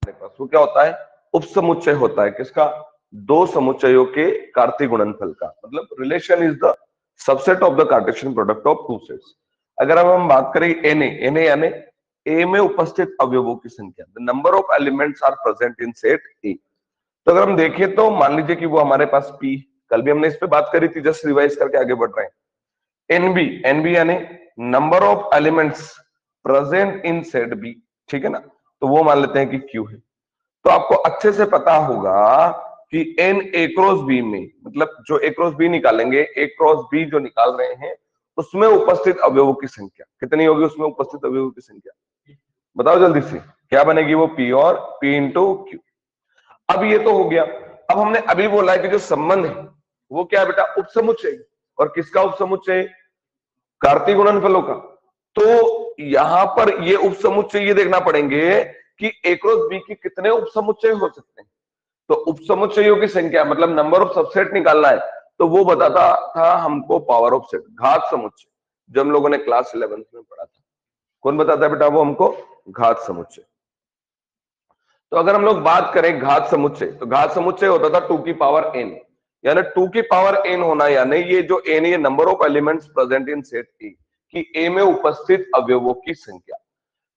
हमारे पास वो क्या होता है, उपसमुच्चय होता है। किसका? दो समुच्चयों के कार्तीय गुणनफल का। मतलब relation is the subset of the Cartesian product of two sets. अगर अब हम बात करें एन यानी ए में उपस्थित अवयवों की संख्या, the number of elements are present in set A. तो अगर हम देखें तो मान लीजिए कि वो हमारे पास पी, कल भी हमने इस पे बात करी थी, जस्ट रिवाइज करके आगे बढ़ रहे हैं। एनबी यानी number of elements present in set B, ठीक है ना, तो वो मान लेते हैं कि क्यू है। तो आपको अच्छे से पता होगा कि एन ए क्रॉस बी में, मतलब जो ए क्रॉस बी निकालेंगे, ए क्रॉस बी जो निकाल रहे हैं, उसमें उपस्थित अवयवों की संख्या कितनी होगी? उसमें उपस्थित अवयवों की संख्या बताओ जल्दी से, क्या बनेगी? वो पी और पी इंटू क्यू। अब ये तो हो गया। अब हमने अभी बोला है कि जो संबंध है वो क्या है बेटा? उपसमुच्चय। और किसका उपसमुच्चय? कार्तीय गुणनफलों का। तो यहां पर ये उपसमुच्चय ये देखना पड़ेंगे कि ए क्रॉस बी के कितने उपसमुच्चय हो सकते हैं। तो उपसमुच्चयों की संख्या मतलब नंबर ऑफ सबसेट निकालना है, तो वो बताता था हमको पावर ऑफ सेट, घात समुच्चय, जो हम लोगों ने क्लास 11th में पढ़ा था। कौन बताता है बेटा? वो हमको घात समुच्चय। तो अगर हम लोग बात करें घात समुच्चय, तो घात समुच्चय होता था 2 की पावर n, यानी 2 की पावर n होना, यानी ये जो n ये number of elements present in set ए, कि ए में उपस्थित अवयवों की संख्या।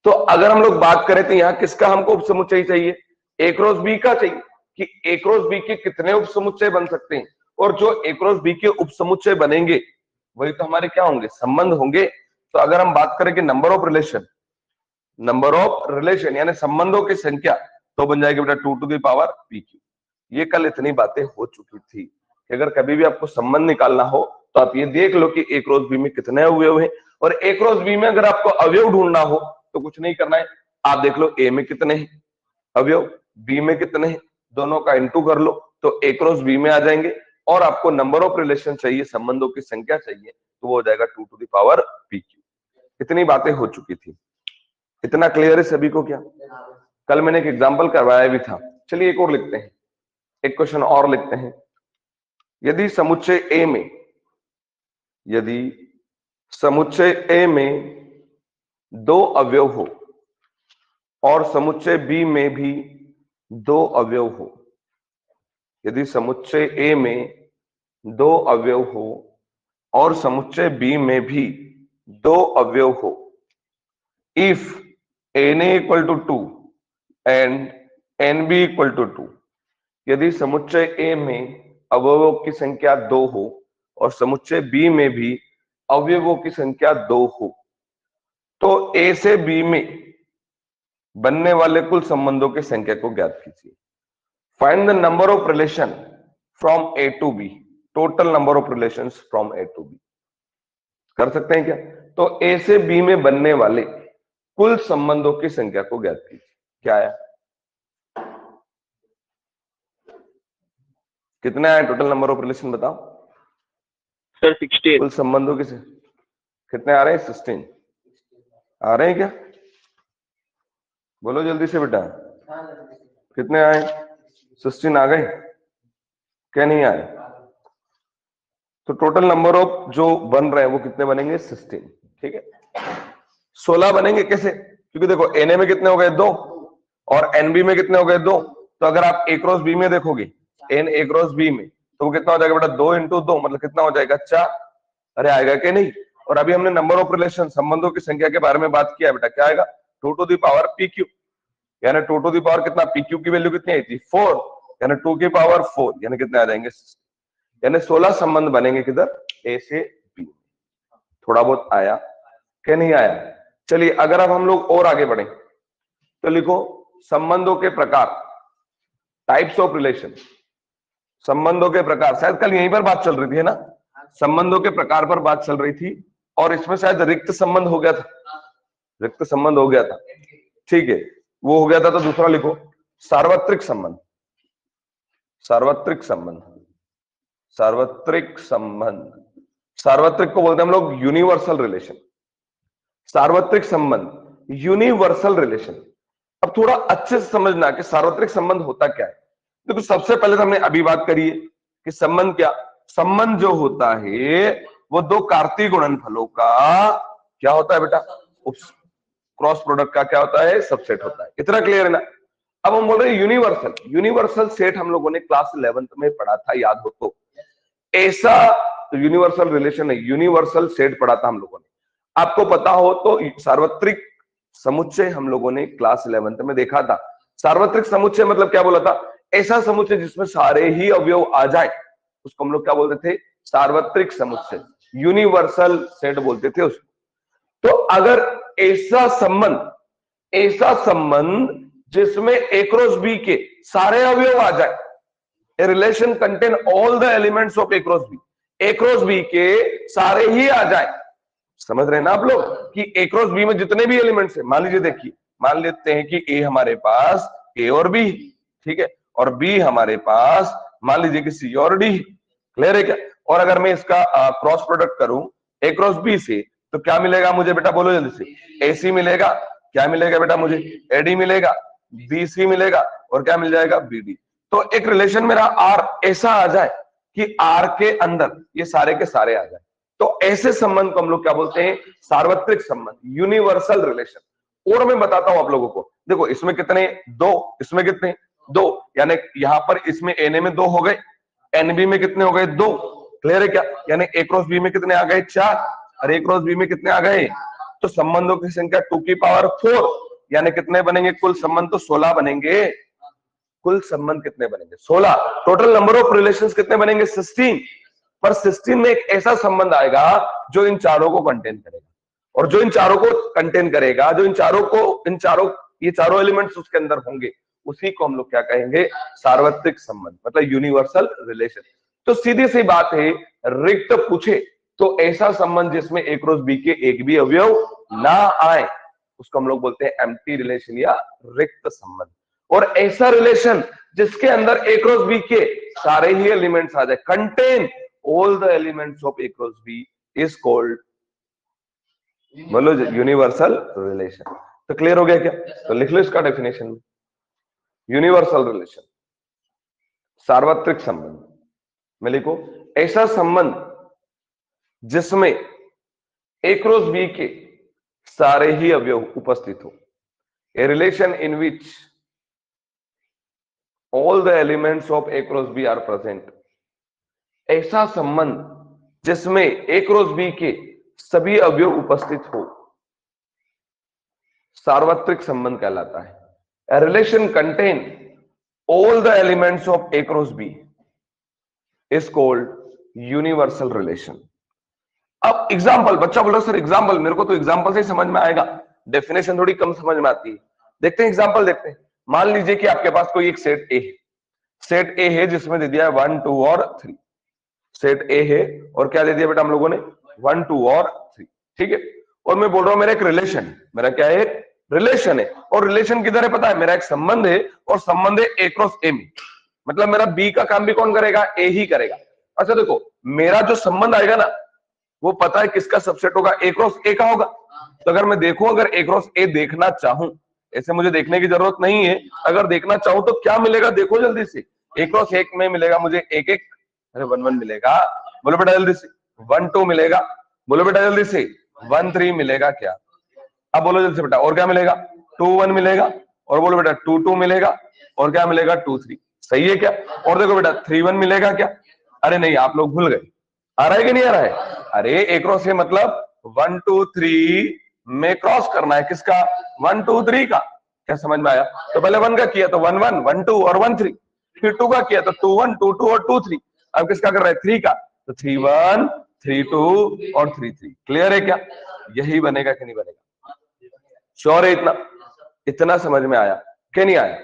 तो अगर हम लोग बात करें तो यहाँ किसका हमको उपसमुच्चय चाहिए? ए क्रॉस बी का चाहिए, कि ए क्रॉस बी के कितने उपसमुच्चय बन सकते हैं, और जो ए क्रॉस बी के उपसमुच्चय बनेंगे वही तो हमारे क्या होंगे? संबंध होंगे। तो अगर हम बात करें कि नंबर ऑफ रिलेशन यानी संबंधों की संख्या, तो बन जाएगी बेटा 2 to the power p q. ये कल इतनी बातें हो चुकी थी कि अगर कभी भी आपको संबंध निकालना हो तो आप ये देख लो कि ए क्रॉस बी में कितने अवयव हैं, और ए क्रॉस बी में अगर आपको अवयव ढूंढना हो तो कुछ नहीं करना है, आप देख लो ए में कितने हैं अवयव, बी में कितने हैं, दोनों का इंटू कर लो तो ए क्रॉस बी में आ जाएंगे। और आपको नंबर ऑफ रिलेशन चाहिए, संबंधों की संख्या चाहिए, तो वो हो जाएगा 2 to the power p q. इतनी बातें हो चुकी थी। इतना क्लियर है सभी को क्या? कल मैंने एक एग्जांपल करवाया भी था। चलिए एक और लिखते हैं, एक क्वेश्चन और लिखते हैं। यदि समुच्चय ए में दो अवयव हो और समुच्चय बी में भी दो अवयव हो, यदि समुच्चय ए में दो अवयव हो और समुच्चय बी में भी दो अवयव हो, if n A equal to 2 and n B equal to 2, यदि समुच्चय ए में अवयवों की संख्या 2 हो और समुच्चय बी में भी अवयवों की संख्या 2 हो, तो ए से बी में बनने वाले कुल संबंधों की संख्या को ज्ञात कीजिए। Find the number of relation from A to B, total number of relations from A to B. कर सकते हैं क्या? तो ए से बी में बनने वाले कुल संबंधों की संख्या को ज्ञात कीजिए। क्या आया? कितने आए टोटल नंबर ऑफ रिलेशन बताओ सर? 16। कुल संबंधों के से कितने आ रहे हैं? 16 आ रहे हैं क्या? बोलो जल्दी से बेटा, कितने आए? 16 आ गए क्या? नहीं आए? तो टोटल नंबर ऑफ जो बन रहे हैं वो कितने बनेंगे? 16। ठीक है, 16 बनेंगे। कैसे? क्योंकि देखो एन में कितने हो गए? 2, और एनबी में कितने हो गए? 2। तो अगर आप ए क्रॉस बी में देखोगे, एन ए क्रॉस बी में, तो वो कितना हो जाएगा बेटा? 2 इंटू 2 मतलब कितना हो जाएगा? 4। अरे आएगा कि नहीं? और अभी हमने नंबर ऑफ रिलेशन, संबंधों की संख्या के बारे में बात किया बेटा, क्या आएगा? 2 to the power p q, यानी 2 टू द पावर कितना? पी क्यू की वैल्यू कितनी आई थी? 4, यानी 2 की पावर 4, यानी कितने आ जाएंगे? यानी 16 संबंध बनेंगे किधर? ए से बी। थोड़ा बहुत आया क्या? नहीं आया? चलिए अगर अब हम लोग और आगे बढ़े तो लिखो संबंधों के प्रकार, टाइप्स ऑफ रिलेशन। संबंधों के प्रकार, शायद कल यहीं पर बात चल रही थी, है ना? संबंधों के प्रकार पर बात चल रही थी, और इसमें शायद रिक्त संबंध हो गया था, रिक्त संबंध हो गया था। ठीक है, वो हो गया था। तो दूसरा लिखो सार्वत्रिक संबंध। सार्वत्रिक संबंध, सार्वत्रिक संबंध, सार्वत्रिक को बोलते हैं हम लोग यूनिवर्सल रिलेशन। सार्वत्रिक संबंध, यूनिवर्सल रिलेशन। अब थोड़ा अच्छे से समझना कि सार्वत्रिक संबंध होता क्या है। देखो सबसे पहले तो हमने अभी बात करी है कि संबंध क्या, संबंध जो होता है वो दो कार्तीय गुणनफलों का क्या होता है बेटा? क्रॉस प्रोडक्ट का क्या होता है? सबसेट होता है। इतना क्लियर है ना? अब हम बोल रहे हैं यूनिवर्सल। यूनिवर्सल सेट हम लोगों ने क्लास 11th में पढ़ा था, याद हो तो। ऐसा यूनिवर्सल रिलेशन है, यूनिवर्सल सेट पढ़ा था हम लोगों ने। आपको पता हो तो सार्वत्रिक समुच्चय हम लोगों ने क्लास 11th में देखा था। सार्वत्रिक समुच्चय मतलब क्या बोला था? ऐसा समुच्चय जिसमें सारे ही अवयव आ जाए, उसको हम लोग क्या बोलते थे? सार्वत्रिक समुच्चय, यूनिवर्सल सेट बोलते थे उसको। तो अगर ऐसा संबंध जिसमें ए क्रॉस बी के सारे अवयव आ जाए, A relation contain all the elements of A cross B, A cross B के सारे ही आ जाए। समझ रहे हैं ना आप लोग कि ए क्रॉस बी में जितने भी एलिमेंट्स है, मान लीजिए, देखिए, मान लेते हैं कि ए हमारे पास ए और बी, ठीक है, और बी हमारे पास मान लीजिए कि सी और डी। क्लियर है क्या? और अगर मैं इसका क्रॉस प्रोडक्ट करूं ए क्रॉस बी से, तो क्या मिलेगा मुझे बेटा? बोलो जल्दी से। एसी मिलेगा। क्या मिलेगा बेटा मुझे? एडी मिलेगा, बीसी मिलेगा, और क्या मिल जाएगा? बीडी। तो एक रिलेशन मेरा आर ऐसा आ जाए कि आर के अंदर ये सारे के सारे आ जाए, तो ऐसे संबंध को हम लोग क्या बोलते हैं? सार्वत्रिक संबंध, यूनिवर्सल रिलेशन। और मैं बताता हूं आप लोगों को, देखो इसमें कितने? दो। इसमें कितने? दो। यानी यहां पर इसमें एनए में दो हो गए, एनबी में कितने हो गए? दो। क्लियर है क्या? यानी ए क्रॉस बी में कितने आ गए? चार। और ए क्रॉस बी में कितने आ गए? तो संबंधों की संख्या 2 की पावर 4, यानी कितने बनेंगे? कुल संबंध तो 16 बनेंगे। कुल संबंध कितने बनेंगे? 16। टोटल नंबर ऑफ रिलेशंस कितने बनेंगे? 16। पर 16 में एक ऐसा संबंध आएगा जो इन चारों को कंटेन करेगा, और जो इन चारों को कंटेन करेगा, जो ये चारों एलिमेंट्स उसके अंदर होंगे, उसी को हम लोग क्या कहेंगे? सार्वत्रिक संबंध, मतलब यूनिवर्सल रिलेशन। तो सीधी सी बात है, रिक्त पूछे तो ऐसा संबंध जिसमें ए क्रॉस बी के एक भी अवयव ना आए, उसको हम लोग बोलते हैं एम्प्टी रिलेशन या रिक्त संबंध। और ऐसा रिलेशन जिसके अंदर ए क्रॉस बी के सारे ही एलिमेंट्स आ जाए, contain all the elements of A cross B, is called, बोलो, यूनिवर्सल रिलेशन। तो क्लियर हो गया क्या? तो लिख लो इसका डेफिनेशन में, यूनिवर्सल रिलेशन, सार्वत्रिक संबंध में लिखो, ऐसा संबंध जिसमें ए क्रॉस बी के सारे ही अवयव उपस्थित हो, A relation in which all the elements of A cross B are present. ऐसा संबंध जिसमें ए क्रॉस बी के सभी अवयव उपस्थित हो, सार्वत्रिक संबंध कहलाता है। A relation contain all the elements of A cross B is called universal relation। अब एग्जाम्पल, बच्चा बोल रहा सर एग्जाम्पल, मेरे को तो एग्जाम्पल से ही समझ में आएगा, डेफिनेशन थोड़ी कम समझ में आती है। देखते हैं एग्जाम्पल, देखते हैं। मान लीजिए कि आपके पास कोई एक सेट ए है, सेट ए है जिसमें दे दिया है 1 2 और 3। सेट ए है और क्या दे दिया बेटा हम लोगों ने? 1 2 और 3, ठीक है। और मैं बोल रहा हूं मेरा एक रिलेशन है, मेरा क्या है? रिलेशन है। और रिलेशन किधर है पता है? मेरा एक संबंध है, और संबंध है ए क्रॉस ए में, मतलब मेरा बी का काम भी कौन करेगा? ए ही करेगा। अच्छा देखो, मेरा जो संबंध आएगा ना, वो पता है किसका सबसेट होगा? ए क्रॉस ए का होगा। तो अगर मैं देखूं, अगर ए क्रॉस ए देखना चाहूं, ऐसे मुझे देखने की जरूरत नहीं है, अगर देखना चाहूं तो क्या मिलेगा? देखो जल्दी से, ए क्रॉस एक में मिलेगा मुझे 1 1, अरे 1 1 मिलेगा, बोलो बेटा जल्दी से। 1 2 मिलेगा, बोलो बेटा जल्दी से। 1 3 मिलेगा क्या? अब बोलो जल्दी से बेटा, और क्या मिलेगा? 2 1 मिलेगा, और बोलो बेटा 2 2 मिलेगा, और क्या मिलेगा? 2 3। सही है क्या? और देखो बेटा 3 1 मिलेगा क्या? अरे नहीं, आप लोग भूल गए। आ रहा है कि नहीं आ रहा है? अरे ए क्रॉस ए मतलब 1 2 3 में क्रॉस करना है, किसका? 1 2 3 का। क्या समझ में आया? तो पहले 1 का किया तो 1 1 1 2 और 1 3, फिर 2 का किया तो 2 1 2 2 और 2 3। अब किसका कर रहा है? 3 का, तो 3 1 3 2 और 3 3। क्लियर है क्या? यही बनेगा कि नहीं बनेगा? श्योर है? इतना समझ में आया कि नहीं आया?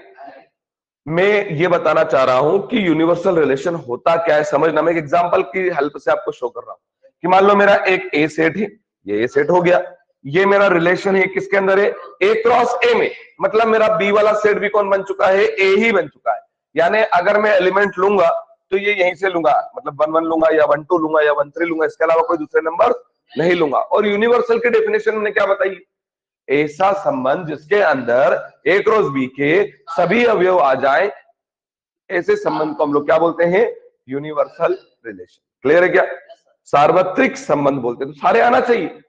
मैं ये बताना चाह रहा हूं कि यूनिवर्सल रिलेशन होता क्या है, समझना। मैं एक एग्जांपल की हेल्प से आपको शो कर रहा हूं कि मान लो मेरा एक ए सेट है, ये ए सेट हो गया, ये मेरा रिलेशन है किसके अंदर है? ए क्रॉस ए में, मतलब मेरा बी वाला सेट भी कौन बन चुका है? ए ही बन चुका है। यानी अगर मैं एलिमेंट लूंगा तो ये यहीं से लूंगा, मतलब 1 1 लूंगा या 1 2 लूंगा या 1 3 लूंगा, इसके अलावा कोई दूसरे नंबर नहीं लूंगा। और यूनिवर्सल की डेफिनेशन मैंने क्या बताई? ऐसा संबंध जिसके अंदर ए क्रॉस बी के सभी अवयव आ जाए, ऐसे संबंध को हम लोग क्या बोलते हैं? Universal relation. क्लियर है क्या? सार्वत्रिक संबंध बोलते हैं, तो सारे आना चाहिए।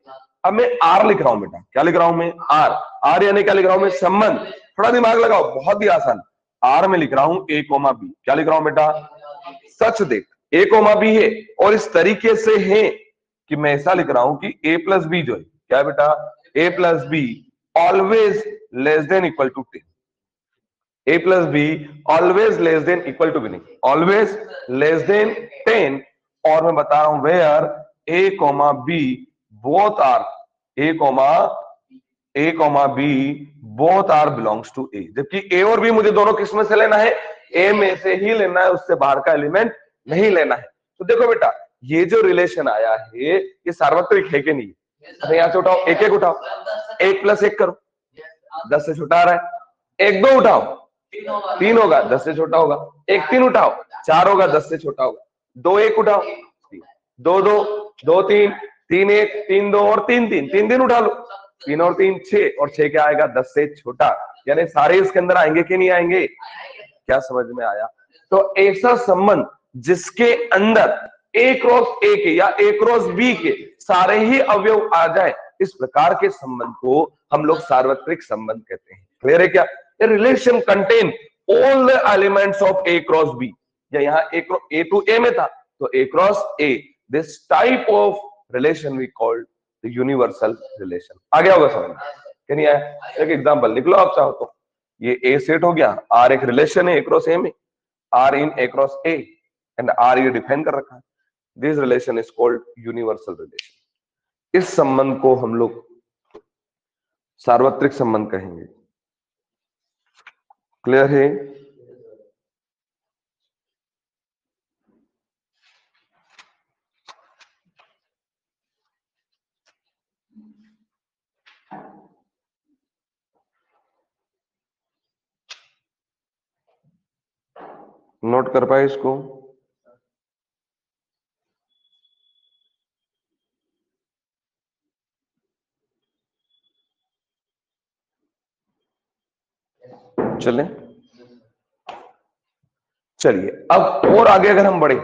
अब मैं आर लिख रहा हूं बेटा, क्या लिख रहा हूं मैं? आर। आर यानी क्या लिख रहा हूं मैं? संबंध। थोड़ा दिमाग लगाओ, बहुत ही आसान। आर में लिख रहा हूं ए कोमा बी, क्या लिख रहा हूं बेटा, सच देख ए कोमा बी है और इस तरीके से है कि मैं ऐसा लिख रहा हूं कि ए प्लस बी जो है, क्या है बेटा, A plus B always less than equal to 10, a plus b always less than equal to b, always less than 10। और मैं बता रहा हूं where a comma b both are a comma b both are belongs to a, जबकि a और b मुझे दोनों किस में से लेना है, a में से ही लेना है, उससे बाहर का एलिमेंट नहीं लेना है। तो देखो बेटा ये जो रिलेशन आया है ये सार्वत्रिक है कि नहीं, अच्छा यहां से उठाओ, एक एक उठाओ, 1 प्लस 1 करो, 10 से छोटा आ रहा है, 1 2 उठाओ 3 होगा, 10 से छोटा होगा, 1 3 उठाओ 4 होगा, 10 से छोटा होगा, 2 1 उठाओ 2 2 2 3 3 1 3 2 और 3 3 3 3 उठा लो, 3 और 3 6 और 6 क्या आएगा, 10 से छोटा, यानी सारे इसके अंदर आएंगे कि नहीं आएंगे, क्या समझ में आया। तो ऐसा संबंध जिसके अंदर ए क्रॉस ए के या ए क्रॉस बी के सारे ही अवयव आ जाए, इस प्रकार के संबंध को हम लोग सार्वत्रिक संबंध कहते हैं। क्लियर है क्या, A relation contain all the elements of A cross B, या यहाँ A to A में था तो A cross A, this type of relation we called the universal relation। आ गया होगा समझ में क्या नहीं आया, एक एग्जांपल लिख लो आप चाहो तो, ये A सेट हो गया, R एक रिलेशन है A क्रॉस A में, R in A cross A and R ये डिफाइन कर रखा है, this relation is called universal relation. इस संबंध को हम लोग सार्वत्रिक संबंध कहेंगे। क्लियर है, नोट कर पाए इसको, चलें चलिए अब और आगे अगर हम बढ़े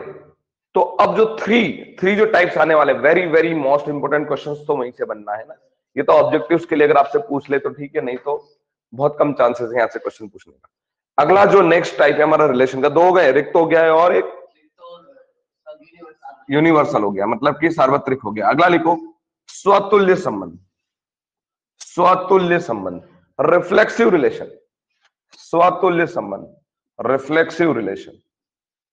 तो अब जो थ्री जो टाइप्स आने वाले, very very most important questions तो वहीं से बनना है ना, ये तो ऑब्जेक्टिव्स के लिए अगर आपसे पूछ ले तो ठीक है, नहीं तो बहुत कम चांसेस है यहाँ से क्वेश्चन पूछने का। अगला जो नेक्स्ट टाइप है हमारा रिलेशन का, दो हो गए, रिक्त हो गया है और एक यूनिवर्सल हो गया, मतलब कि सार्वत्रिक हो गया। अगला लिखो स्वतुल्य संबंध, स्वतुल्य संबंध, रिफ्लेक्सिव रिलेशन, स्वतुल्य संबंध, रिफ्लेक्सिव रिलेशन,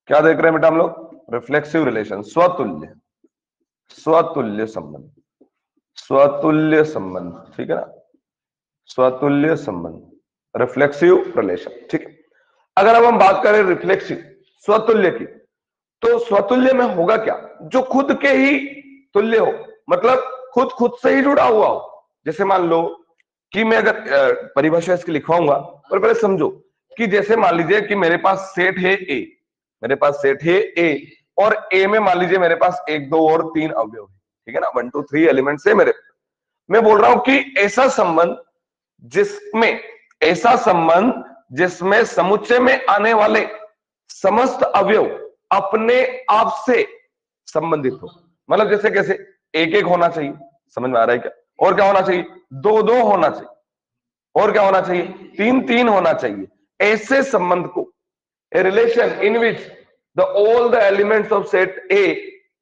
क्या देख रहे हैं बेटा हम लोग, रिफ्लेक्सिव रिलेशन, स्वतुल्य, स्वतुल्य संबंध, स्वतुल्य संबंध, ठीक है ना, स्वतुल्य संबंध, रिफ्लेक्सिव रिलेशन, ठीक है। अगर अब हम बात करें रिफ्लेक्सिव स्वतुल्य की, तो स्वतुल्य में होगा क्या, जो खुद के ही तुल्य हो, मतलब खुद से ही जुड़ा हुआ हो। जैसे मान लो कि मैं अगर परिभाषा इसकी लिखवाऊंगा, पर पहले समझो कि जैसे मान लीजिए कि मेरे पास सेट है ए, मेरे पास सेट है ए और ए में मान लीजिए मेरे पास 1 2 और 3 अवयव है, ठीक है ना, 1 2 3 एलिमेंट्स है मेरे। मैं बोल रहा हूं कि ऐसा संबंध जिसमें समुच्चय में आने वाले समस्त अवयव अपने आप से संबंधित हो, मतलब जैसे कैसे, एक एक होना चाहिए, समझ में आ रहा है क्या, और क्या होना चाहिए, 2 2 होना चाहिए, और क्या होना चाहिए, 3 3 होना चाहिए। ऐसे संबंध को a relation in which all the elements of set A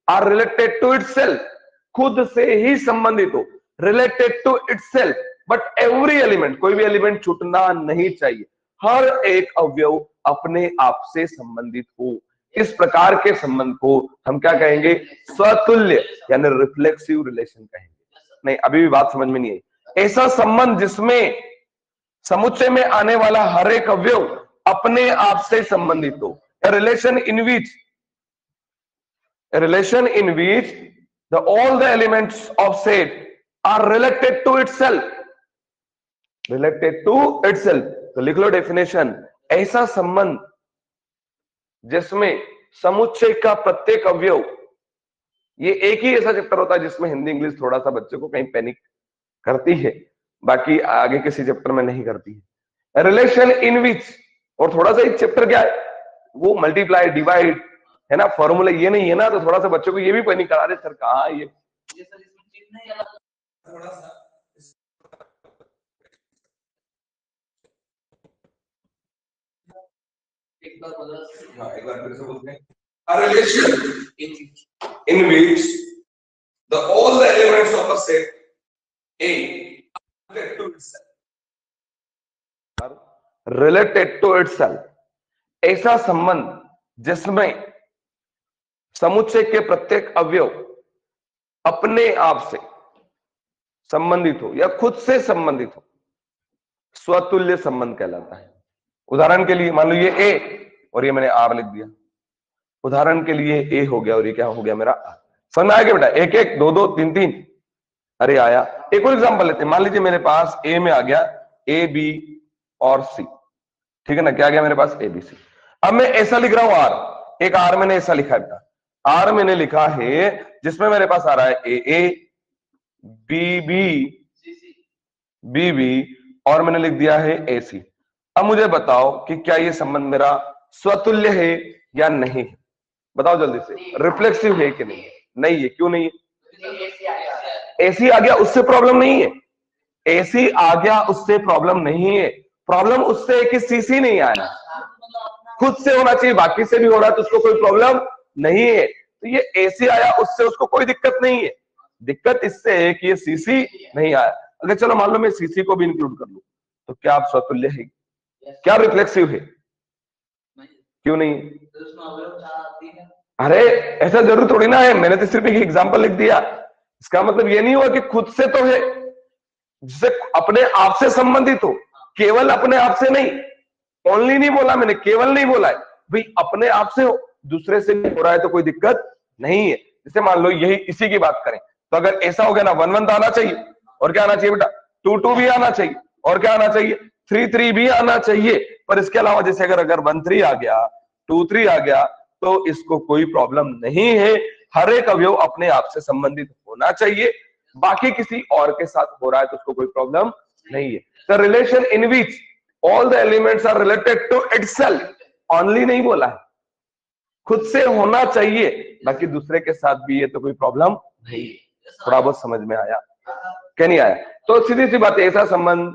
are related to itself, खुद से ही संबंधित हो, related to itself, but every element, कोई भी एलिमेंट छूटना नहीं चाहिए, हर एक अवयव अपने आप से संबंधित हो, इस प्रकार के संबंध को हम क्या कहेंगे, स्वतुल्य यानी रिफ्लेक्सिव रिलेशन कहेंगे। नहीं अभी भी बात समझ में नहीं आई। ऐसा संबंध जिसमें समुच्चय में आने वाला हर एक अवयव अपने आप से संबंधित हो, a relation in which all the elements of set are related to itself, तो लिख लो डेफिनेशन, ऐसा संबंध जिसमें समुच्चय का प्रत्येक अवयव, ये एक ही ऐसा चैप्टर होता है जिसमें हिंदी इंग्लिश थोड़ा सा बच्चे को कहीं पैनिक करती है, बाकी आगे किसी चैप्टर में नहीं करती है। रिलेशन इन विच, और थोड़ा सा एक चैप्टर क्या है वो मल्टीप्लाई डिवाइड है ना, फॉर्मूला ये नहीं है ना, तो थोड़ा सा बच्चों को ये भी पैनिक करा रहे सर कहाँ ये थोड़ा सा एक बार फिर से बोलते हैं, a relation in which all the elements of a set A related to itself, related to itself, ऐसा संबंध जिसमें समुच्चय के प्रत्येक अवयव अपने आप से संबंधित हो या खुद से संबंधित हो, स्वतुल्य संबंध कहलाता है। उदाहरण के लिए मान लो ये ए और ये मैंने आर लिख दिया, उदाहरण के लिए ए हो गया और ये क्या हो गया मेरा आर। समझ में आया क्या बेटा? एक एक, दो दो, तीन तीन, अरे आया। एक और एग्जांपल लेते हैं, मान लीजिए मेरे पास ए में आ गया ए बी और सी, ठीक है ना, क्या आ गया मेरे पास ए बी सी। अब मैं ऐसा लिख रहा हूं आर, एक आर मैंने ऐसा लिखा है बेटा, आर मैंने लिखा है जिसमें मेरे पास आ रहा है A A B B B B और मैंने लिख दिया है ए सी। अब मुझे बताओ कि क्या ये संबंध मेरा स्वतुल्य है या नहीं है? बताओ जल्दी से, रिफ्लेक्सिव है कि नहीं है? नहीं है। क्यों नहीं है? एसी आ गया उससे प्रॉब्लम नहीं है, एसी आ गया उससे प्रॉब्लम नहीं है, प्रॉब्लम उससे है कि सीसी नहीं आया। खुद से होना चाहिए, बाकी से भी हो रहा है तो उसको कोई प्रॉब्लम नहीं है। तो ये एसी आया उससे उसको कोई दिक्कत नहीं है, दिक्कत इससे है कि ये सीसी नहीं आया। अगर चलो मान लो मैं सीसी को भी इंक्लूड कर लूं तो क्या आप स्वतुल्य है? क्या रिफ्लेक्सिव है? क्यों नहीं? अरे ऐसा जरूर थोड़ी ना है, मैंने तो सिर्फ एक एग्जांपल लिख दिया। इसका मतलब ये नहीं हुआ कि खुद से तो है, जिससे अपने आप से संबंधित हो, केवल अपने आप से नहीं, ओनली नहीं बोला मैंने, केवल नहीं बोला है भाई, अपने आप से हो, दूसरे से भी हो रहा है तो कोई दिक्कत नहीं है। जैसे मान लो यही इसी की बात करें तो अगर ऐसा हो गया ना 1 1 तो आना चाहिए, और क्या आना चाहिए बेटा? 2 2 भी आना चाहिए, और क्या आना चाहिए? 3 3 भी आना चाहिए। पर इसके अलावा जैसे अगर 1 3 आ गया, 2 3 आ गया तो इसको कोई प्रॉब्लम नहीं है। हर एक अवयव अपने आप से संबंधित होना चाहिए, बाकी किसी और के साथ हो रहा है तो उसको कोई प्रॉब्लम नहीं है। The relation in which all the elements are related to itself, only नहीं बोला है, खुद से होना चाहिए, बाकी दूसरे के साथ भी है तो कोई प्रॉब्लम नहीं। थोड़ा बहुत समझ में आया क्या नहीं आया? तो सीधी सी बात है, ऐसा संबंध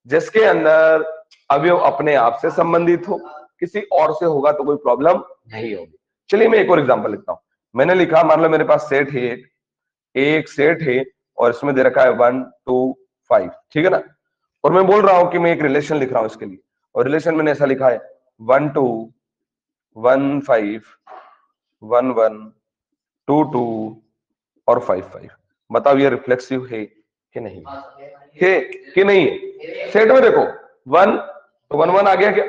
जिसके अंदर अवयव अपने आप से संबंधित हो, किसी और से होगा तो कोई प्रॉब्लम नहीं होगी। चलिए मैं एक और एग्जांपल लिखता हूं। मैंने लिखा, मान लो मेरे पास सेट है, एक सेट है और इसमें दे रखा है 1 2 5, ठीक है ना, और मैं बोल रहा हूं कि मैं एक रिलेशन लिख रहा हूं इसके लिए, और रिलेशन मैंने ऐसा लिखा है 1 2 1 5 1 1 2 2 और 5 5। बताओ ये रिफ्लेक्सिव है कि नहीं है कि नहीं है? सेट में देखो 1 तो 1 1 आ गया क्या?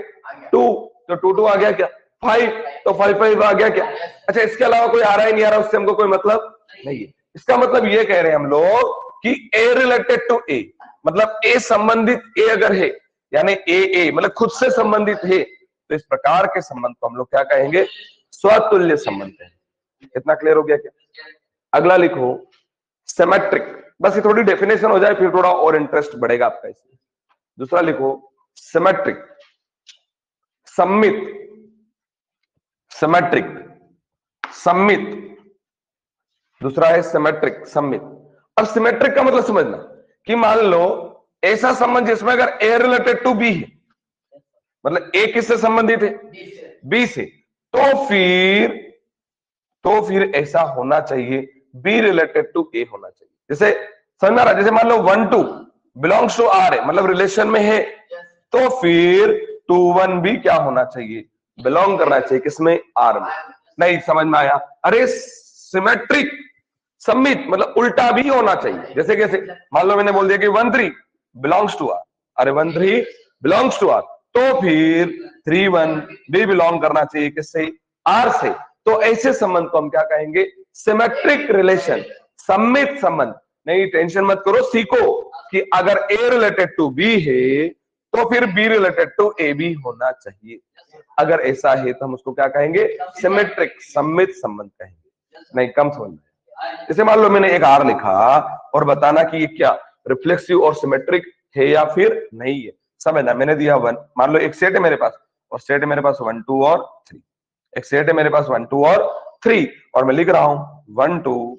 2 तो 2 2 आ गया क्या? 5 तो 5 5 आ गया क्या? अच्छा, इसके अलावा कोई आ रहा है नहीं आ रहा उससे हमको कोई मतलब नहीं है। इसका मतलब ये कह रहे हैं हम लोग कि ए रिलेटेड टू ए, मतलब ए संबंधित ए अगर है, यानी ए मतलब खुद से संबंधित है, तो इस प्रकार के संबंध को हम लोग क्या कहेंगे? स्वतुल्य संबंध कहेंगे। इतना क्लियर हो गया क्या? अगला लिखो सिमेट्रिक, बस ये थोड़ी डेफिनेशन हो जाए फिर थोड़ा और इंटरेस्ट बढ़ेगा आपका इसमें। दूसरा लिखो सिमेट्रिक, सम्मित, सिमेट्रिक सम्मित, दूसरा है सिमेट्रिक सम्मित। अब सिमेट्रिक का मतलब समझना कि मान लो ऐसा संबंध जिसमें अगर ए रिलेटेड टू बी है, मतलब ए किससे संबंधित है? बी से, तो फिर ऐसा होना चाहिए बी रिलेटेड टू ए होना चाहिए। जैसे समझ रहा, जैसे मान लो 1 2 बिलोंग्स टू आर है, मतलब रिलेशन में है, तो फिर 2 1 भी क्या होना चाहिए? बिलोंग करना चाहिए किसमें? आर में। नहीं समझ में आया? अरे सिमेट्रिक सम्मित मतलब उल्टा भी होना चाहिए। जैसे कैसे? मान लो मैंने बोल दिया कि 1 3 बिलोंग्स टू आर, अरे 1 3 बिलोंग्स टू आर, तो फिर 3 1 भी बिलोंग करना चाहिए किससे? आर से। तो ऐसे संबंध को हम क्या कहेंगे? सिमेट्रिक रिलेशन, सम्मित संबंध। नहीं टेंशन मत करो, सीखो कि अगर ए रिलेटेड टू बी है तो फिर बी रिलेटेड टू ए भी होना चाहिए। अगर ऐसा है तो हम उसको क्या कहेंगे? सिमेट्रिक सम्मित संबंध कहेंगे। नहीं कम समझ में? जैसे मान लो मैंने एक आर लिखा और बताना कि ये क्या रिफ्लेक्सिव और सिमेट्रिक है या फिर नहीं है। समझना, मैंने दिया 1, मान लो एक सेट है मेरे पास, और सेट है मेरे पास 1 2 और 3, एक सेट है मेरे पास 1 2 और 3, और मैं लिख रहा हूं 1 2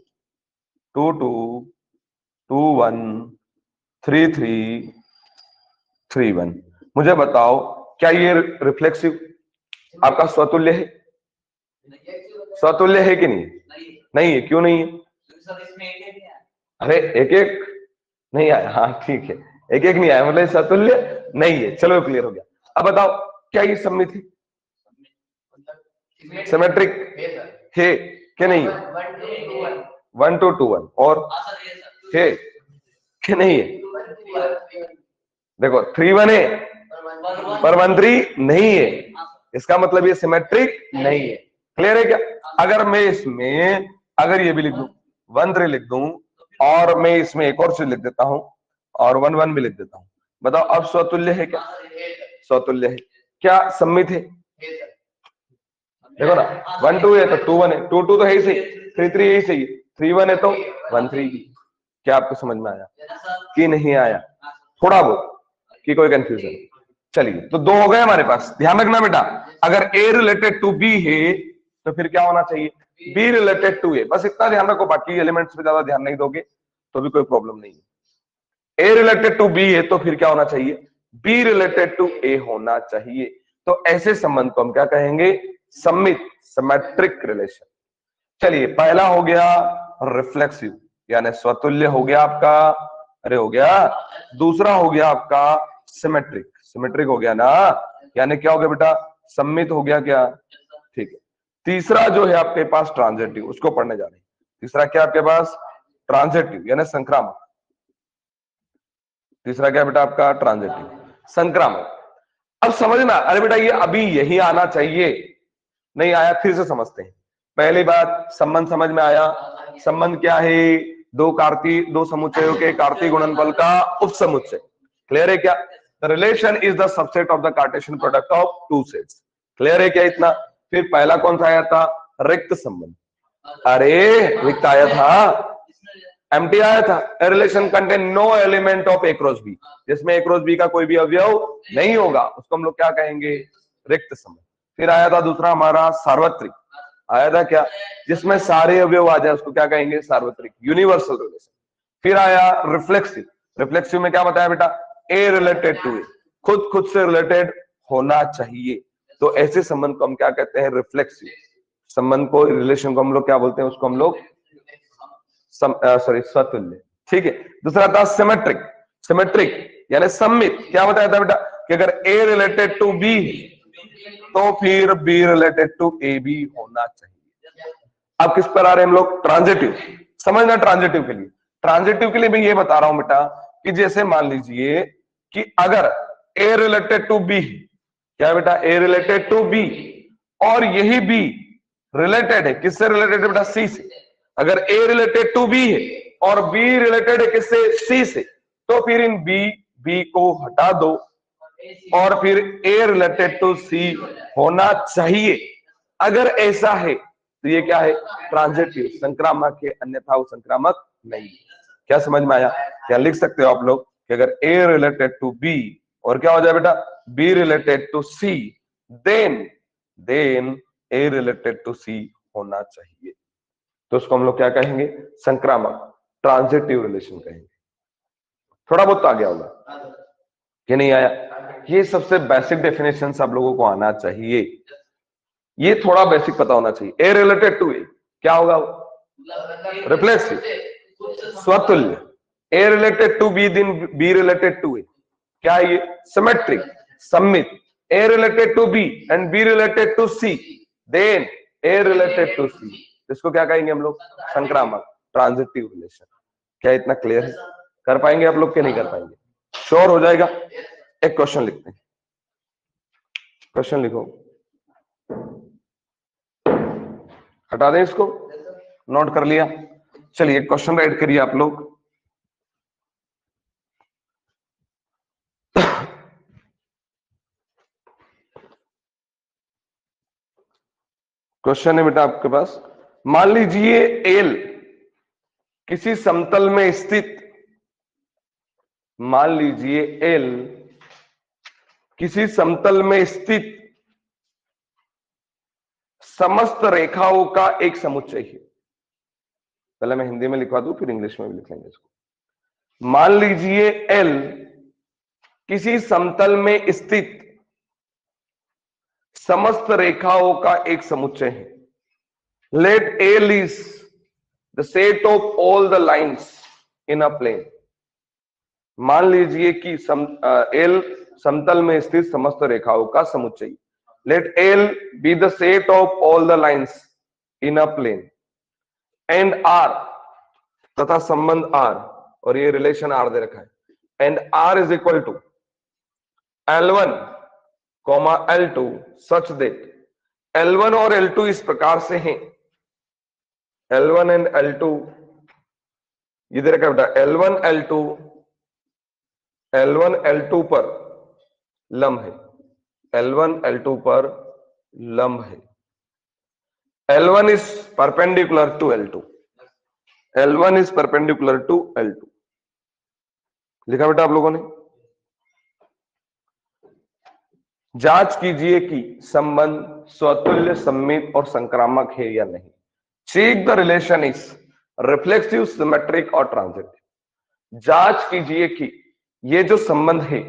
2 2 2 1 3 3 3 1। मुझे बताओ क्या ये रिफ्लेक्सिव आपका स्वतुल्य है, स्वतुल्य है कि नहीं? नहीं है, क्यों नहीं है? अरे एक एक नहीं आया, हाँ ठीक है, एक एक नहीं आया मतलब स्वतुल्य नहीं है, चलो क्लियर हो गया। अब बताओ क्या ये सममित है, सिमेट्रिक है क्या नहीं है? 1 to 2 1 और है कि नहीं है? देखो 3 1 है पर 1 3 नहीं है, इसका मतलब ये सिमेट्रिक नहीं है। क्लियर है क्या? अगर मैं इसमें अगर ये भी लिख दूं 1 3 लिख दूं और मैं इसमें एक और चीज लिख देता हूं और 1 1 भी लिख देता हूं, बताओ अब स्वतुल्य है क्या? स्वतुल्य है। क्या सम्मित है? देखो ना 1 2 है तो 2 1 है, 2 2 तो है ही सही, 3 3 यही सही है, 3 1 है तो 1 3 भी। क्या आपको समझ में आया कि नहीं आया? थोड़ा बहुत कि कोई कंफ्यूजन? चलिए तो दो हो गए हमारे पास। ध्यान रखना बेटा, अगर ए रिलेटेड टू बी है तो फिर क्या होना चाहिए? बी रिलेटेड टू ए। बस इतना ध्यान रखो, बाकी एलिमेंट्स पे ज्यादा ध्यान नहीं दोगे तो भी कोई प्रॉब्लम नहीं है। ए रिलेटेड टू बी है तो फिर क्या होना चाहिए? बी रिलेटेड टू ए होना चाहिए। तो ऐसे संबंध को हम क्या कहेंगे? सम्मित, सिमेट्रिक रिलेशन। चलिए पहला हो गया रिफ्लेक्सिव यानी स्वतुल्य हो गया आपका, अरे हो गया। दूसरा हो गया आपका सिमेट्रिक, सिमेट्रिक हो गया ना, यानी क्या हो गया बेटा? सम्मित हो गया क्या? ठीक है। तीसरा जो है आपके पास ट्रांजिटिव, उसको पढ़ने जा रहे हैं। तीसरा क्या आपके पास? ट्रांजिटिव यानी संक्रामक। तीसरा क्या बेटा आपका? ट्रांजिटिव, संक्रामक। अब समझना, अरे बेटा ये अभी यही आना चाहिए, नहीं आया फिर से समझते हैं। पहली बात संबंध समझ में आया। संबंध क्या है? दो समुच्चयों के कार्तीय गुणनफल का उपसमुच्चय। क्लियर है क्या? The relation is the subset of the Cartesian product of two sets. Clear है क्या इतना? फिर पहला कौन सा आया था? रिक्त संबंध। अरे रिक्त आया था, एम्प्टी आया था। A relation contain no element of A cross B, जिसमें A cross B का कोई भी अवयव नहीं होगा, उसको हम लोग क्या कहेंगे? रिक्त संबंध। फिर आया था दूसरा हमारा सार्वत्रिक, आया था क्या? जिसमें सारे अवयव आ जाए उसको क्या कहेंगे? सार्वत्रिक, यूनिवर्सल रिलेशन। फिर आया रिफ्लेक्सिव। रिफ्लेक्सिव में क्या बताया बेटा? ए रिलेटेड टू ए, खुद से रिलेटेड होना चाहिए। तो ऐसे संबंध को हम क्या कहते हैं? रिफ्लेक्सिव संबंध को, रिलेशन को हम लोग क्या बोलते हैं? उसको हम लोग स्वतुल्य। ठीक है। दूसरा था सिमेट्रिक। सिमेट्रिक यानी सम्मित। क्या बताया था बेटा? कि अगर ए रिलेटेड टू बी तो फिर बी रिलेटेड टू ए भी होना चाहिए। अब किस पर आ रहे हैं हम लोग? ट्रांजिटिव। समझना ट्रांजिटिव के लिए, ट्रांजिटिव के लिए मैं ये बता रहा हूं बेटा कि जैसे मान लीजिए कि अगर ए रिलेटेड टू बी, क्या बेटा? ए रिलेटेड टू बी, और यही बी रिलेटेड है किससे? रिलेटेड है बेटा? सी से। अगर ए रिलेटेड टू बी है और बी रिलेटेड है किससे? सी से, तो फिर इन बी को हटा दो और फिर ए रिलेटेड टू सी होना चाहिए। अगर ऐसा है तो ये क्या है? ट्रांजिटिव, संक्रामक है, अन्यथा वो संक्रामक नहीं। क्या समझ में आया? क्या लिख सकते हो आप लोग कि अगर ए रिलेटेड टू बी और क्या हो जाए बेटा? B related to C, then A related to C होना चाहिए। तो उसको हम लोग क्या कहेंगे? संक्रामक, ट्रांजिटिव रिलेशन कहेंगे। थोड़ा बहुत तो आ गया होगा कि नहीं आया? ये सबसे बेसिक डेफिनेशन आप लोगों को आना चाहिए, ये थोड़ा बेसिक पता होना चाहिए। ए रिलेटेड टू ए क्या होगा? रिफ्लेक्सिव, स्वतुल्य। A related to B then B related to A क्या है? ये सिमेट्रिक, सम्मित। A related to B and B related to C, then A related to C, इसको क्या कहेंगे हम लोग? संक्रामक, ट्रांजिटिव रिलेशन। क्या इतना क्लियर है? कर पाएंगे आप लोग के नहीं कर पाएंगे? श्योर हो जाएगा? एक क्वेश्चन लिखते हैं, क्वेश्चन लिखो, हटा दें इसको, नोट कर लिया? चलिए क्वेश्चन राइट करिए आप लोग। क्वेश्चन है बेटा आपके पास, मान लीजिए एल किसी समतल में स्थित, मान लीजिए एल किसी समतल में स्थित समस्त रेखाओं का एक समुच्चय है। पहले मैं हिंदी में लिखवा दूं फिर इंग्लिश में भी लिख लेंगे इसको। मान लीजिए एल किसी समतल में स्थित समस्त रेखाओं का एक समुच्चय है। Let L is the set of all the lines in a plane. मान लीजिए कि एल समतल में स्थित समस्त रेखाओं का समुच्चय। Let L be the set of all the lines in a plane and R, तथा संबंध आर, और ये रिलेशन आर दे रखा है, and R is equal to L1, L2 such that L1 और L2 इस प्रकार से हैं। L1 एंड L2 इधर रखा बेटा, L1 L2 पर लंब है, L1 L2 पर लंब है। L1 is perpendicular to L2, L1 is perpendicular to L2। लिखा बेटा आप लोगों ने? जांच कीजिए कि संबंध स्वतुल्य, सममित और संक्रामक है या नहीं। Check the relation is reflexive, symmetric और ट्रांजिटिव। जांच कीजिए कि ये जो संबंध है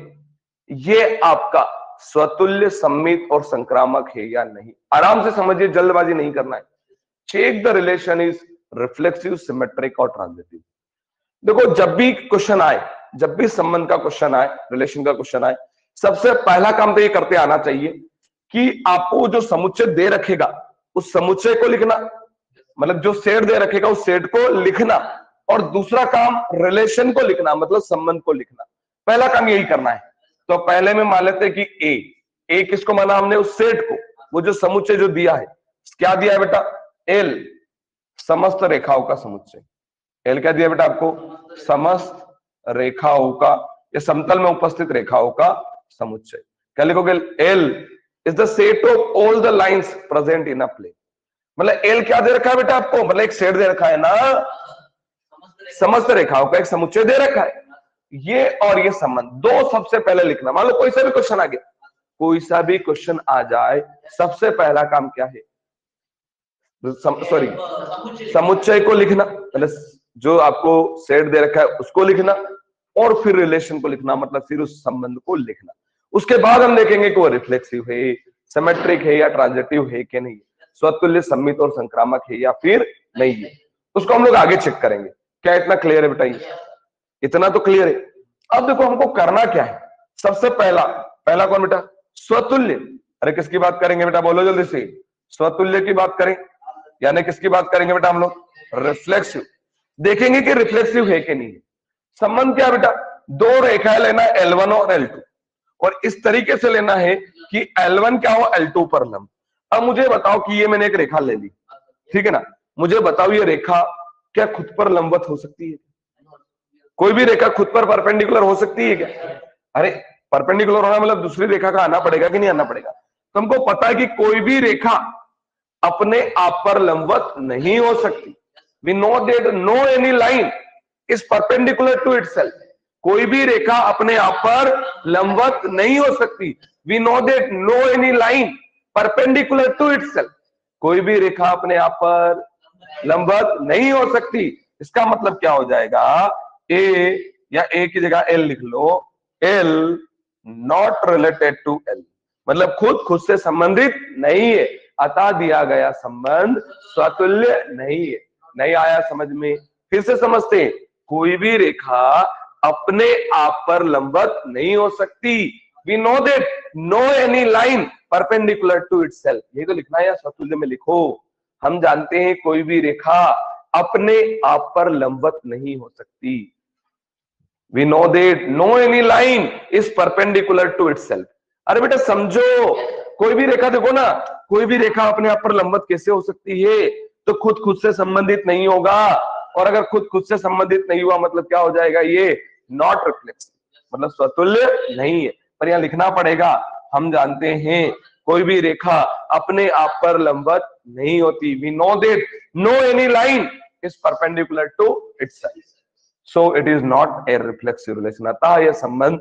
ये आपका स्वतुल्य, सममित और संक्रामक है या नहीं। आराम से समझिए, जल्दबाजी नहीं करना है। Check the relation is reflexive, symmetric और ट्रांजिटिव। देखो, जब भी क्वेश्चन आए, जब भी संबंध का क्वेश्चन आए, रिलेशन का क्वेश्चन आए, सबसे पहला काम तो ये करते आना चाहिए कि आपको जो समुच्चय दे रखेगा उस समुच्चय को लिखना, मतलब जो सेट दे रखेगा उस सेट को लिखना, और दूसरा काम रिलेशन को लिखना, मतलब संबंध को लिखना। पहला काम यही करना है। तो पहले में मान लेते हैं कि ए किसको माना हमने? उस सेट को, वो जो समुच्चय जो दिया है, क्या दिया है बेटा? एल, समस्त रेखाओं का समुच्चय। एल क्या दिया बेटा आपको? समस्त रेखाओं का या समतल में उपस्थित रेखाओं का समुच्चय। क्या लिखोगे? L is the set of all the lines present in a plane. मतलब एल क्या दे रखा है बेटा आपको? मतलब एक सेट दे रखा है ना, समस्त रेखाओं का एक समुच्चय दे रखा है। ये और ये संबंध दो सबसे पहले लिखना। मान लो कोई सा भी क्वेश्चन आ गया, कोई सा भी क्वेश्चन आ जाए, सबसे पहला काम क्या है? समुच्चय को लिखना, मतलब जो आपको सेट दे रखा है उसको लिखना, और फिर रिलेशन को लिखना, मतलब फिर उस संबंध को लिखना। उसके बाद हम देखेंगे कि वो रिफ्लेक्सिव है, सिमेट्रिक है या ट्रांजिटिव है कि नहीं, स्वतुल्य, सममित और संक्रामक है या फिर नहीं है। उसको हम लोग आगे चेक करेंगे। क्या इतना क्लियर है बेटा? इतना तो क्लियर है। अब देखो हमको करना क्या है। सबसे पहला कौन बेटा? स्वतुल्य। अरे किसकी बात करेंगे बेटा? बोलो जल्दी से। स्वतुल्य की बात करें, यानी किसकी बात करेंगे बेटा हम लोग? रिफ्लेक्सिव। देखेंगे कि रिफ्लेक्सिव है कि नहीं। संबंध क्या बेटा? दो रेखाएं लेना, L1 और L2, और इस तरीके से लेना है कि L1 क्या हो? L2 पर लंब। अब मुझे बताओ कि ये मैंने एक रेखा ले ली, ठीक है ना? मुझे बताओ ये रेखा क्या खुद पर लंबवत हो सकती है? कोई भी रेखा खुद पर परपेंडिकुलर हो सकती है क्या? अरे परपेंडिकुलर होना मतलब दूसरी रेखा का आना पड़ेगा कि नहीं आना पड़ेगा? तो हमको पता है कि कोई भी रेखा अपने आप पर लंबवत नहीं हो सकती। We know that no any line is perpendicular to itself. कोई भी रेखा अपने आप पर लंबवत नहीं हो सकती। We know that no any line perpendicular to itself. कोई भी रेखा अपने आप पर लंबवत नहीं हो सकती। इसका मतलब क्या हो जाएगा? ए, या ए की जगह एल लिख लो। L not related to L, मतलब खुद से संबंधित नहीं है, अतः दिया गया संबंध स्वतुल्य नहीं है। नहीं आया समझ में? फिर से समझते हैं। कोई भी रेखा अपने आप पर लंबवत नहीं हो सकती। We know that no any line perpendicular to itself. यही तो लिखना है, या स्वतुल्य में लिखो। हम जानते हैं कोई भी रेखा अपने आप पर लंबवत नहीं हो सकती। We know that no any line is perpendicular to itself. अरे बेटा समझो, कोई भी रेखा देखो ना, कोई भी रेखा अपने आप पर लंबवत कैसे हो सकती है? तो खुद से संबंधित नहीं होगा, और अगर खुद से संबंधित नहीं हुआ मतलब क्या हो जाएगा? ये नॉट रिफ्लेक्सिव, मतलब स्वतुल्य नहीं है। पर यहां लिखना पड़ेगा। हम जानते हैं कोई भी रेखा अपने आप पर लंबवत नहीं होती। We know that no any line is perpendicular to itself. So it is not a reflexive relation. अतः यह संबंध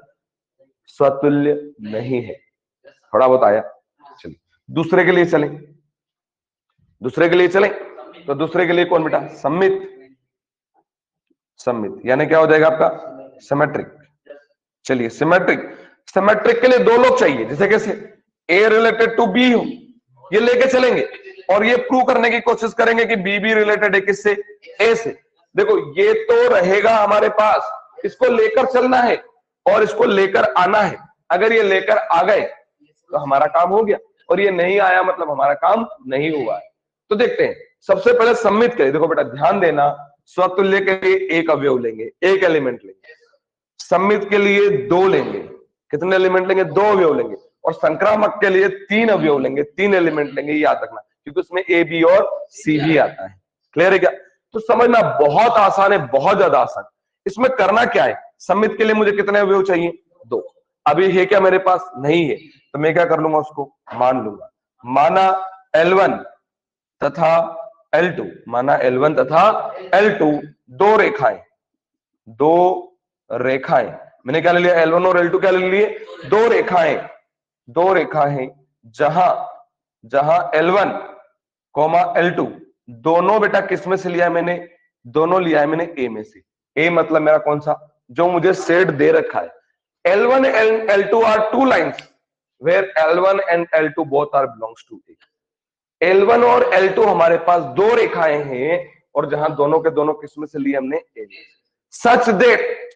स्वतुल्य नहीं है। थोड़ा बहुत आया? चलिए दूसरे के लिए चलें। दूसरे के लिए चलें तो दूसरे के लिए कौन बेटा? सममित। सममित यानी क्या हो जाएगा आपका? सिमेट्रिक। चलिए सिमेट्रिक। सिमेट्रिक के लिए दो लोग चाहिए। जैसे कैसे? ए रिलेटेड टू बी हो, ये लेके चलेंगे और ये प्रूव करने की कोशिश करेंगे कि बी भी रिलेटेड है किससे, ए से। देखो ये तो रहेगा हमारे पास, इसको लेकर चलना है और इसको लेकर आना है। अगर ये लेकर आ गए तो हमारा काम हो गया, और ये नहीं आया मतलब हमारा काम नहीं हुआ है। तो देखते हैं, सबसे पहले सम्मित करें। देखो बेटा ध्यान देना, स्वतुल्य के लिए एक अवयव लेंगे, एक एलिमेंट लेंगे, सम्मित के लिए 2 लेंगे, कितने एलिमेंट लेंगे, 2 अवयव लेंगे, और संक्रामक के लिए 3 अवयव लेंगे, 3 एलिमेंट लेंगे, याद रखना, क्योंकि उसमें ए बी और सी भी आता है। क्लियर है क्या? तो समझना बहुत आसान है, बहुत ज्यादा आसान। इसमें करना क्या है, सम्मित के लिए मुझे कितने अवयव चाहिए, 2। अभी है क्या मेरे पास, नहीं है, तो मैं क्या कर लूंगा, उसको मान लूंगा। माना L1 तथा L2, माना L1 तथा L2 दो रेखाएं, मैंने क्या ले लिया, L1 और L2 क्या ले लिए, दो रेखाएं, जहां L1 L2 दोनों बेटा किस में से लिया है मैंने, दोनों लिया है मैंने ए में से। ए मतलब मेरा कौन सा, जो मुझे सेट दे रखा है। L1 and L2 are 2 lines where L1 and L2 both are belongs to A. L1 और L2 हमारे पास 2 रेखाएं हैं, और जहां दोनों के दोनों किसमें से लिए हमने, ए में। सच देट,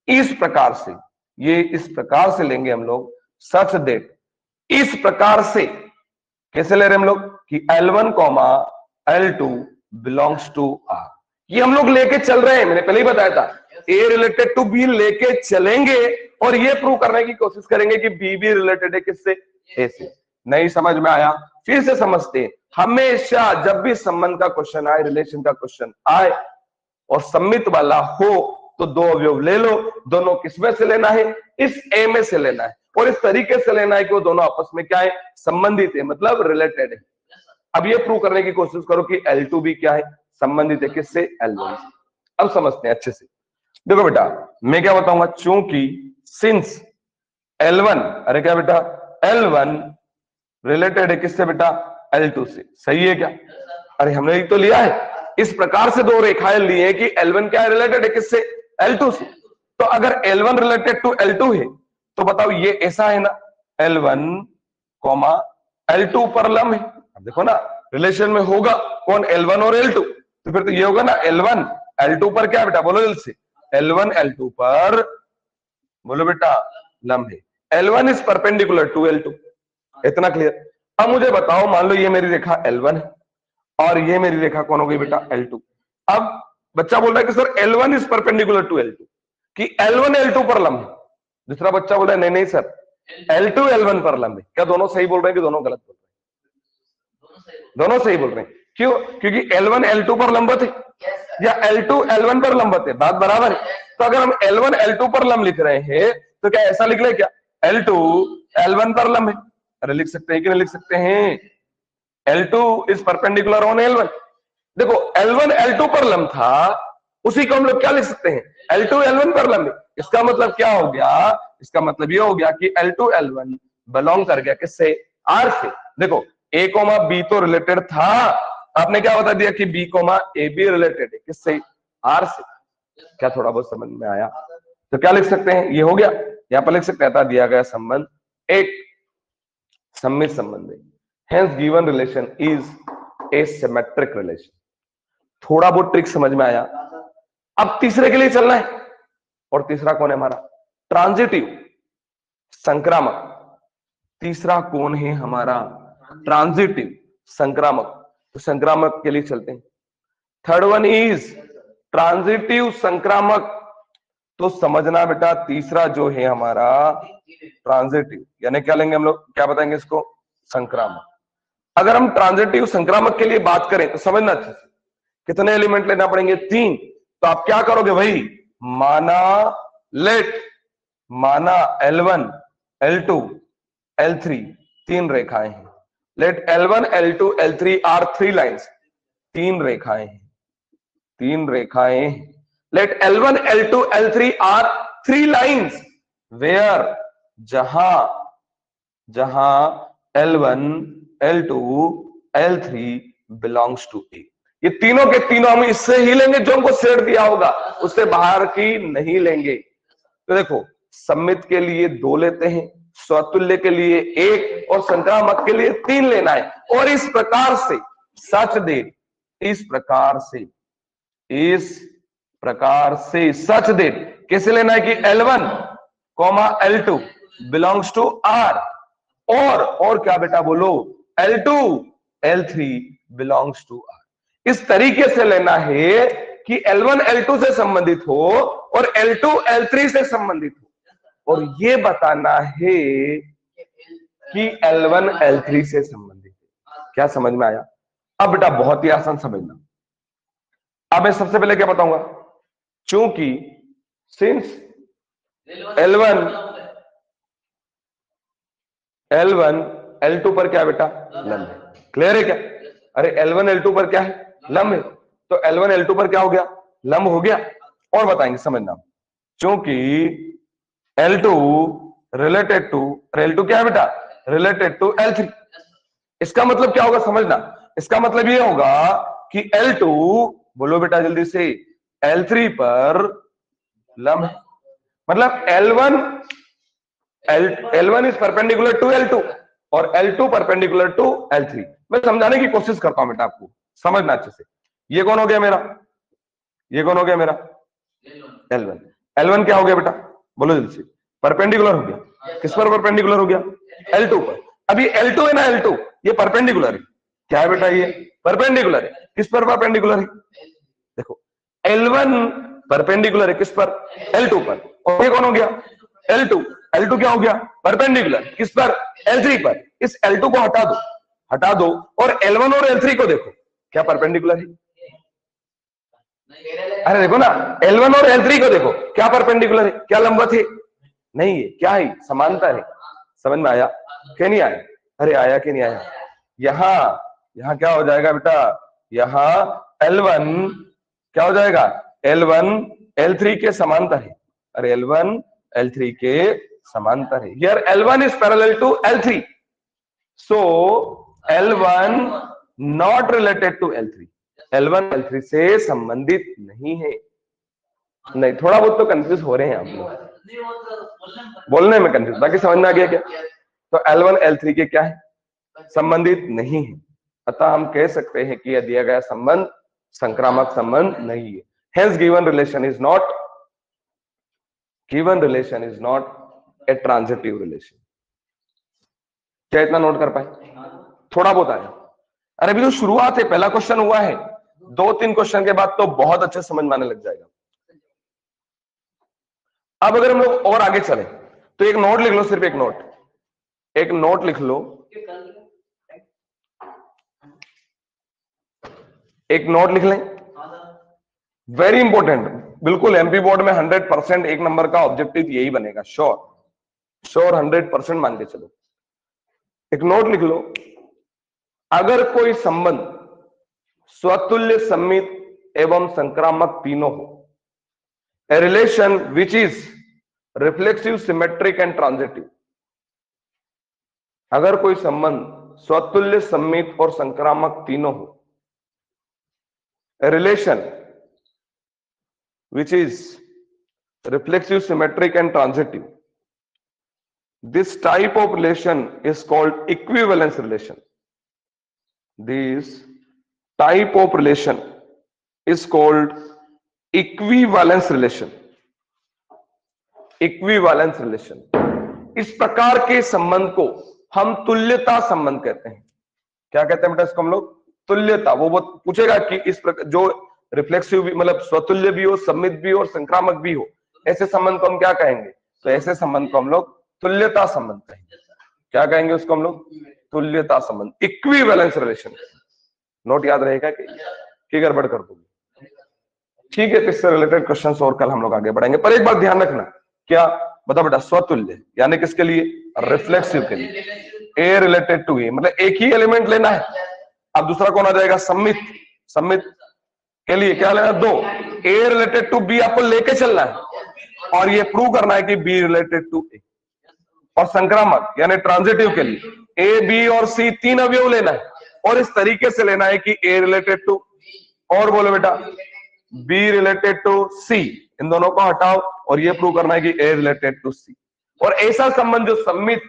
इस प्रकार से, ये इस प्रकार से लेंगे हम लोग, सच देट, इस प्रकार से कैसे ले रहे हम लोग कि L1, L2 belongs to R। ये हम लोग लेके चल रहे हैं, मैंने पहले ही बताया था, A रिलेटेड टू B लेके चलेंगे और ये प्रूव करने की कोशिश करेंगे कि B भी रिलेटेड है किससे, A से। नहीं समझ में आया, फिर से समझते हैं। हमेशा जब भी संबंध का क्वेश्चन आए, रिलेशन का क्वेश्चन आए और सम्मित वाला हो, तो 2 अवयव ले लो, दोनों किसमें से लेना है, इस A में से लेना है, और इस तरीके से लेना है कि वो दोनों आपस में क्या है, संबंधित है, मतलब रिलेटेड है। अब ये प्रूव करने की कोशिश करो कि L2 भी क्या है, संबंधित है किससे, L1 से। अब समझते हैं अच्छे से। देखो बेटा मैं क्या बताऊंगा, चूंकि सिंस L1, अरे क्या बेटा, L1 रिलेटेड है किससे बेटा, L2 से। सही है क्या? अरे हमने तो लिया है, इस प्रकार से 2 रेखाएं ली है कि L1 क्या रिलेटेड है किससे, L2 से। तो अगर L1 रिलेटेड टू L2 है तो बताओ ये ऐसा है ना, L1, L2 पर लंब है। अब देखो ना, रिलेशन में होगा कौन, L1 और L2, तो फिर तो ये होगा ना L1 L2 पर क्या बेटा, बोलो जल्द से, L1 L2 पर, बोलो बेटा, लंब है। L1 is perpendicular to L2, इतना क्लियर। अब मुझे बताओ, मान लो ये मेरी रेखा L1 है और ये मेरी रेखा कौन हो गई बेटा, L2। अब बच्चा बोल रहा है कि sir L1 is perpendicular to L2, कि L1 L2 पर लंब है। दूसरा बच्चा बोल रहा है नहीं नहीं सर, L2 L1 पर लंब है। क्या दोनों सही बोल रहे हैं कि दोनों गलत बोल रहे हैं? दोनों सही बोल रहे हैं। क्यों? क्योंकि L1 L2 पर लंबवत है या L2 L1 पर लंबवत है, बात बराबर है। तो अगर हम L1 L2 पर लंब लिख रहे हैं तो क्या ऐसा लिख ले क्या, L2 L1 पर लंब है? अरे लिख सकते हैं कि नहीं लिख सकते हैं, L2 is perpendicular on L1। देखो L1 L2 पर लंब था, उसी को हम लोग क्या लिख सकते हैं, L2 L1 पर लंब है। इसका मतलब क्या हो गया, इसका मतलब ये हो गया कि L2 L1 बिलोंग कर गया किससे, R से। देखो A, B तो रिलेटेड था, आपने क्या बता दिया कि B, A भी रिलेटेड है किससे, R से। क्या थोड़ा बहुत समझ में आया? तो क्या लिख सकते हैं, ये हो गया, यहां पर लिख सकते हैं दिया गया संबंध एक सम्मित संबंध है, hence given relation is a symmetric relation। थोड़ा बहुत ट्रिक समझ में आया? अब तीसरे के लिए चलना है, और तीसरा कौन है हमारा, ट्रांजिटिव, संक्रामक। तीसरा कौन है हमारा, ट्रांजिटिव, संक्रामक। तो संक्रामक के लिए चलते हैं। थर्ड वन इज ट्रांजिटिव संक्रामक। तो समझना बेटा, तीसरा जो है हमारा ट्रांजिटिव, यानी क्या लेंगे हम लोग, क्या बताएंगे इसको, संक्रामक। अगर हम ट्रांजिटिव संक्रामक के लिए बात करें तो समझना अच्छे से, कितने एलिमेंट लेना पड़ेंगे, 3। तो आप क्या करोगे भाई, माना L1 L2 L3 3 रेखाएं हैं, late L1 L2 L3 are 3 lines, 3 रेखाएं हैं, 3 रेखाएं। Late L1 L2 L3 are 3 lines where, जहां L1 L2 L3 belongs to A। ये तीनों के तीनों हम इससे ही लेंगे जो हमको सेट दिया होगा, उससे बाहर की नहीं लेंगे। तो देखो सम्मित के लिए 2 लेते हैं, स्वतुल्य के लिए 1 और संक्रामक के लिए 3 लेना है। और इस प्रकार से सच दैट, इस प्रकार सच दैट कैसे लेना है कि L1, L2 belongs to R, और क्या बेटा बोलो, L2, L3 belongs to R। इस तरीके से लेना है कि L1 L2 से संबंधित हो और L2 L3 से संबंधित हो, और ये बताना है कि L1 L3 से संबंधित है। क्या समझ में आया? अब बेटा बहुत ही आसान समझना। अब मैं सबसे पहले क्या बताऊंगा, चूंकि सिंस L1 L2 पर क्या बेटा लंब है। क्लियर है क्या? अरे L1 L2 पर क्या है, लंब है, तो L1 L2 पर क्या हो गया, लंब हो गया। और बताएंगे, समझना, क्योंकि L2 रिलेटेड टू, L2 क्या है बेटा, रिलेटेड टू L3। इसका मतलब क्या होगा समझना, इसका मतलब ये होगा कि L2, बोलो बेटा जल्दी से, L3 पर लंब है। मतलब L1 is perpendicular to L2 और L2 परपेंडिकुलर टू L3। मैं समझाने की कोशिश करता हूं बेटा, आपको समझना अच्छे से। ये कौन हो गया मेरा, ये कौन हो गया मेरा, L1। L1 क्या हो गया बेटा, बोलो जल्दी से, परपेंडिकुलर हो गया। किस पर परपेंडिकुलर हो गया, L2 पर। अभी L2 है ना, L2 ये परपेंडिकुलर है। क्या है बेटा, ये परपेंडिकुलर है। किस पर परपेंडिकुलर है, देखो L1 परपेंडिकुलर है किस पर, L2 पर। और ये कौन हो गया, L2। L2 क्या हो गया, परपेंडिकुलर किस पर, L3 पर। इस L2 को हटा दो और L1 और L3 को देखो, क्या परपेंडिकुलर है। अरे देखो ना, L1 और L3 को देखो, क्या परपेंडिकुलर है, क्या लंबवत है, नहीं है, क्या है, समांतर है। समझ में आया कि नहीं आया? अरे आया कि नहीं आया? यहां क्या हो जाएगा बेटा, यहां L1 क्या हो जाएगा, L1 L3 के समांतर है। अरे L1 L3 के समांतर है। Here L1 is parallel to L3, so L1 not related to L3। L1 L3 से संबंधित नहीं है। नहीं, थोड़ा बहुत तो कंफ्यूज हो रहे हैं आप लोग, बोलने में कंफ्यूज, बाकी समझ में आ गया क्या? तो L1 L3 के क्या है, संबंधित नहीं है। अतः हम कह सकते हैं कि यह दिया गया संबंध संक्रामक संबंध नहीं है। Hence given relation is not a transitive relation। क्या इतना नोट कर पाए? थोड़ा बहुत आया। अरे अभी तो शुरुआत है, पहला क्वेश्चन हुआ है, 2-3 क्वेश्चन के बाद तो बहुत अच्छे समझ में आने लग जाएगा। अब अगर हम लोग और आगे चले तो एक नोट लिख लो, सिर्फ एक नोट लिख लो, एक नोट लिख लें, वेरी इंपॉर्टेंट। बिल्कुल एमपी बोर्ड में 100% 1 नंबर का ऑब्जेक्टिव यही बनेगा, श्योर 100% मान के चलो। एक नोट लिख लो, अगर कोई संबंध स्वतुल्य, सममित एवं संक्रामक तीनों हो, a relation which is reflexive, symmetric and transitive। अगर कोई संबंध स्वतुल्य, सममित और संक्रामक तीनों हो, a relation which is reflexive, symmetric and transitive, this type of relation is called equivalence relation। This type of relation is called equivalence relation। Equivalence relation, इस प्रकार के संबंध को हम तुल्यता संबंध कहते हैं। क्या कहते हैं बेटा इसको हम लोग, तुल्यता। वो पूछेगा कि इस प्रकार जो रिफ्लेक्सिव भी, मतलब स्वतुल्य भी हो, सम्मित भी हो और संक्रामक भी हो, ऐसे संबंध को हम क्या कहेंगे? तो ऐसे संबंध को हम लोग तुल्यता संबंध कहेंगे। क्या कहेंगे उसको हम लोग? तुल्यता संबंध, इक्विवेलेंस रिलेशन। नोट याद रहेगा कि गड़बड़ कर दूंगी? ठीक है, इससे रिलेटेड क्वेश्चंस और कल हम लोग आगे बढ़ाएंगे। पर एक बात ध्यान रखना, क्या बता बेटा, स्वतुल्य यानी किसके लिए? रिफ्लेक्सिव के लिए। ए रिलेटेड टू ए, मतलब एक ही एलिमेंट लेना है। अब दूसरा कौन आ जाएगा? सम्मित के लिए क्या लेना? 2। ए रिलेटेड टू बी आपको लेके चलना है और ये प्रूव करना है कि बी रिलेटेड टू ए। और संक्रामक यानी ट्रांजिटिव के लिए ए, बी और सी 3 अवयव लेना है और इस तरीके से लेना है कि ए रिलेटेड टू, और बोलो बेटा बी रिलेटेड टू सी, इन दोनों को हटाओ और ये प्रूव करना है कि ए रिलेटेड टू सी। और ऐसा संबंध जो सम्मित,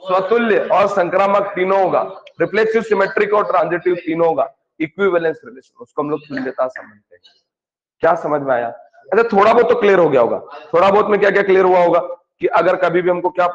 स्वतुल्य और संक्रामक तीनों होगा, रिफ्लेक्सिव, सिमेट्रिक और ट्रांजिटिव तीनों होगा, इक्विवेलेंस रिलेशन, उसको हम लोग तुल्यता संबंध कहते हैं। क्या समझ में आया? अच्छा, थोड़ा बहुत तो क्लियर हो गया होगा। थोड़ा बहुत में क्या क्या क्लियर हुआ होगा कि अगर कभी भी हमको क्या